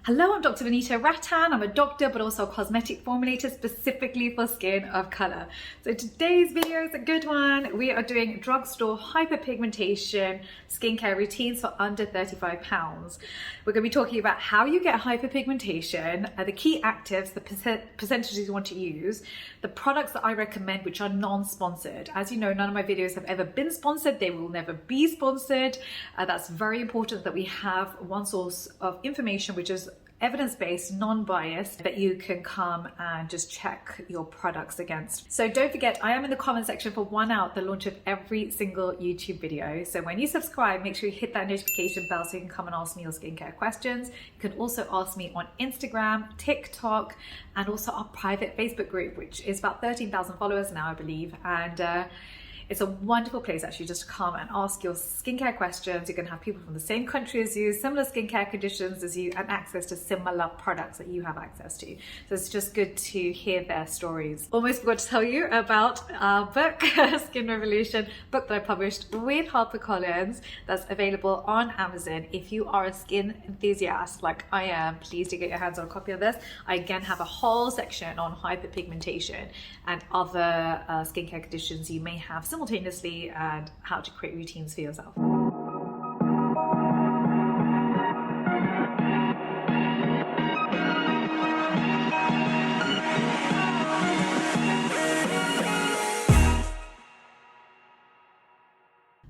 Hello, I'm Dr. Vanita Rattan. I'm a doctor, but also a cosmetic formulator specifically for skin of color. So today's video is a good one. We are doing drugstore hyperpigmentation skincare routines for under £35. We're going to be talking about how you get hyperpigmentation, the key actives, the percentages you want to use, the products that I recommend, which are non-sponsored. As you know, none of my videos have ever been sponsored. They will never be sponsored. That's very important that we have one source of information, which is evidence-based, non-biased, that you can come and just check your products against. So don't forget, I am in the comment section for 1 hour at the launch of every single YouTube video. So when you subscribe, make sure you hit that notification bell so you can come and ask me your skincare questions. You can also ask me on Instagram, TikTok, and also our private Facebook group, which is about 13,000 followers now, I believe. And it's a wonderful place actually just to come and ask your skincare questions. You can have people from the same country as you, similar skincare conditions as you, and access to similar products that you have access to. So it's just good to hear their stories. Almost forgot to tell you about our book, Skin Revolution, book that I published with HarperCollins, that's available on Amazon. If you are a skin enthusiast like I am, please do get your hands on a copy of this. I again have a whole section on hyperpigmentation and other skincare conditions you may have simultaneously, and how to create routines for yourself.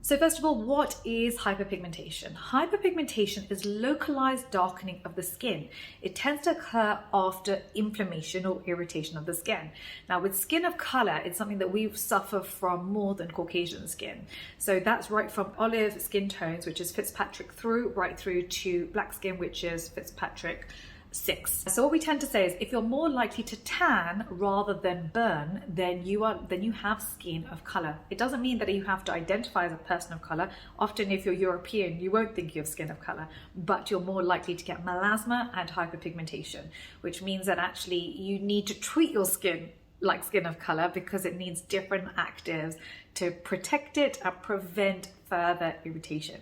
So first of all, what is hyperpigmentation? Hyperpigmentation is localized darkening of the skin. It tends to occur after inflammation or irritation of the skin. Now with skin of color, it's something that we suffer from more than Caucasian skin. So that's right from olive skin tones, which is Fitzpatrick right through to black skin, which is Fitzpatrick 6. So what we tend to say is if you're more likely to tan rather than burn, then you have skin of color. It doesn't mean that you have to identify as a person of color. Often if you're European, you won't think you have skin of color, but you're more likely to get melasma and hyperpigmentation, which means that actually you need to treat your skin like skin of color because it needs different actives to protect it and prevent further irritation.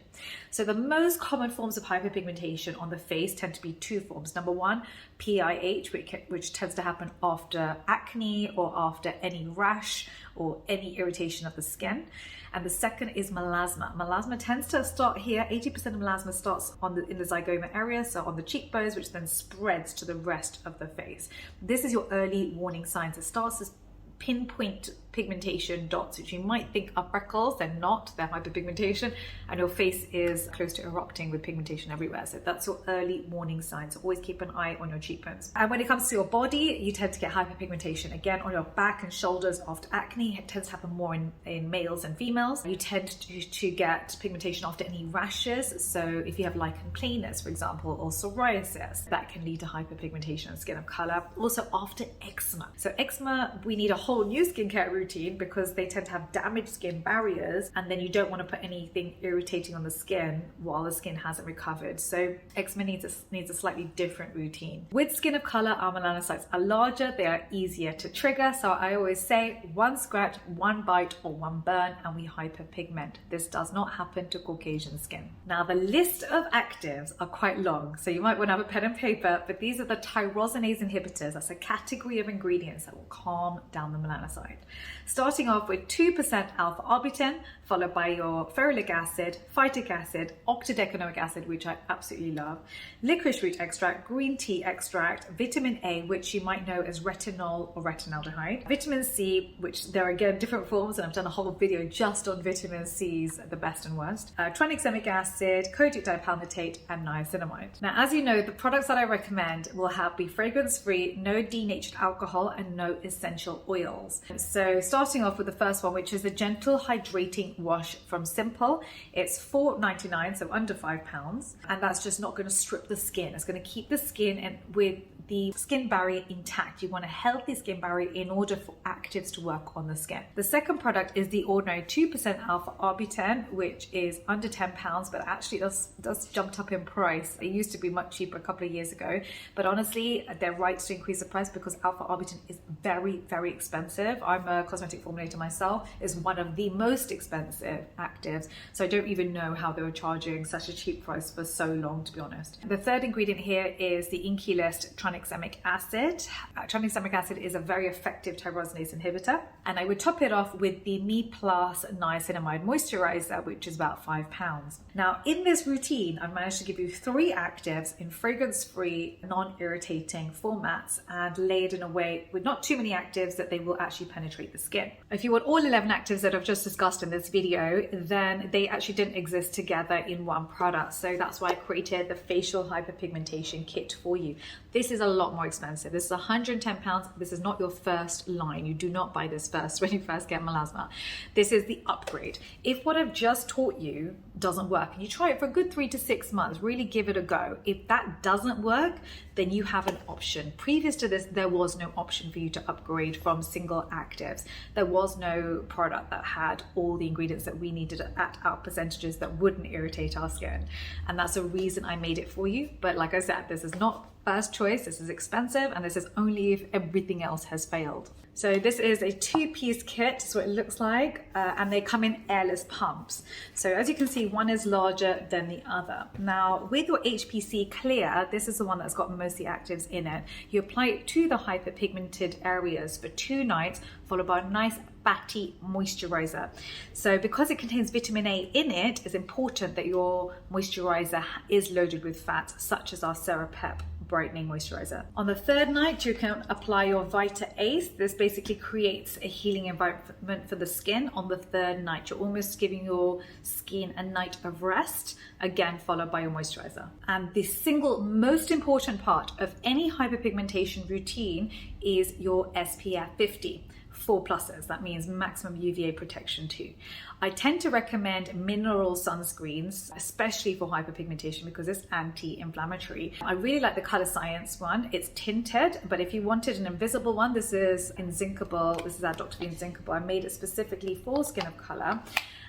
So the most common forms of hyperpigmentation on the face tend to be two forms. Number one, PIH, which tends to happen after acne or after any rash or any irritation of the skin. And the second is melasma. Melasma tends to start here. 80% of melasma starts in the zygoma area, so on the cheekbones, which then spreads to the rest of the face. This is your early warning signs. It starts as pinpoint pigmentation dots, which you might think are freckles. They're not, they're hyperpigmentation, and your face is close to erupting with pigmentation everywhere. So that's your early warning sign. So always keep an eye on your cheekbones. And when it comes to your body, you tend to get hyperpigmentation again on your back and shoulders after acne. It tends to happen more in males and females. You tend to get pigmentation after any rashes. So if you have lichen planus, for example, or psoriasis, that can lead to hyperpigmentation and skin of color. Also after eczema. So eczema, we need a whole new skincare routine because they tend to have damaged skin barriers, and then you don't want to put anything irritating on the skin while the skin hasn't recovered. So eczema needs a slightly different routine. With skin of color, our melanocytes are larger, they are easier to trigger. So I always say one scratch, one bite, or one burn, and we hyperpigment. This does not happen to Caucasian skin. Now the list of actives are quite long, so you might want to have a pen and paper, but these are the tyrosinase inhibitors. That's a category of ingredients that will calm down the melanocyte. Starting off with 2% alpha-arbutin, followed by your ferulic acid, phytic acid, octadecanoic acid, which I absolutely love, licorice root extract, green tea extract, vitamin A, which you might know as retinol or retinaldehyde, vitamin C, which there are again different forms, and I've done a whole video just on vitamin C's, the best and worst, tranexamic acid, codeine dipalmitate, and niacinamide. Now, as you know, the products that I recommend will be fragrance-free, no denatured alcohol, and no essential oils. So starting off with the first one, which is the Gentle Hydrating Wash from Simple. It's $4.99, so under £5, and that's just not going to strip the skin. It's going to keep the skin with the skin barrier intact. You want a healthy skin barrier in order for actives to work on the skin. The second product is the ordinary 2% alpha arbutin, which is under £10, but actually does jumped up in price. It used to be much cheaper a couple of years ago, but honestly, they're right to increase the price because alpha arbutin is very, very expensive. I'm a cosmetic formulator myself. It's one of the most expensive actives, so I don't even know how they were charging such a cheap price for so long, to be honest. The third ingredient here is the Inky List tranexamic acid. Tranexamic acid is a very effective tyrosinase inhibitor, and I would top it off with the Me Plus Niacinamide Moisturiser, which is about £5. Now, in this routine, I've managed to give you 3 actives in fragrance-free, non-irritating formats and laid in a way with not too many actives that they will actually penetrate the skin. If you want all 11 actives that I've just discussed in this video, then they actually didn't exist together in one product. So that's why I created the Facial Hyperpigmentation Kit for you. This is a lot more expensive. This is £110. This is not your first line. You do not buy this first when you first get melasma. This is the upgrade. If what I've just taught you doesn't work and you try it for a good 3 to 6 months, really give it a go. If that doesn't work, then you have an option. Previous to this, there was no option for you to upgrade from single actives. There was no product that had all the ingredients that we needed at our percentages that wouldn't irritate our skin. And that's the reason I made it for you. But like I said, this is not first choice, this is expensive, and this is only if everything else has failed. So this is a 2-piece kit, is what it looks like, and they come in airless pumps. So as you can see, one is larger than the other. Now with your HPC Clear, this is the one that's got most of the actives in it. You apply it to the hyperpigmented areas for 2 nights, followed by a nice fatty moisturizer. So because it contains vitamin A in it, it's important that your moisturizer is loaded with fat, such as our Cera-Pep Brightening Moisturiser. On the 3rd night, you can apply your Vita Ace. This basically creates a healing environment for the skin. On the 3rd night, you're almost giving your skin a night of rest, again followed by your moisturizer. And the single most important part of any hyperpigmentation routine is your SPF 50. 4 pluses. That means maximum UVA protection too. I tend to recommend mineral sunscreens, especially for hyperpigmentation, because it's anti-inflammatory. I really like the Color Science one. It's tinted, but if you wanted an invisible one, this is Inzincable. This is our Dr. V Inzincable. I made it specifically for skin of color.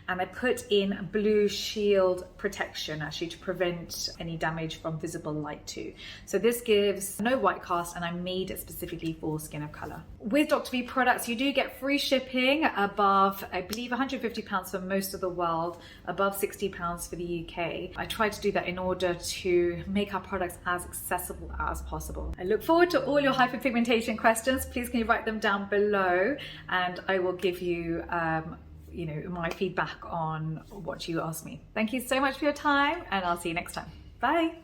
And I put in blue shield protection actually to prevent any damage from visible light too. So this gives no white cast, and I made it specifically for skin of color. With Dr. V products, you do get free shipping above, I believe, £150 for most of the world, above £60 for the UK. I try to do that in order to make our products as accessible as possible. I look forward to all your hyperpigmentation questions. Please can you write them down below, and I will give you my feedback on what you asked me. Thank you so much for your time, and I'll see you next time. Bye.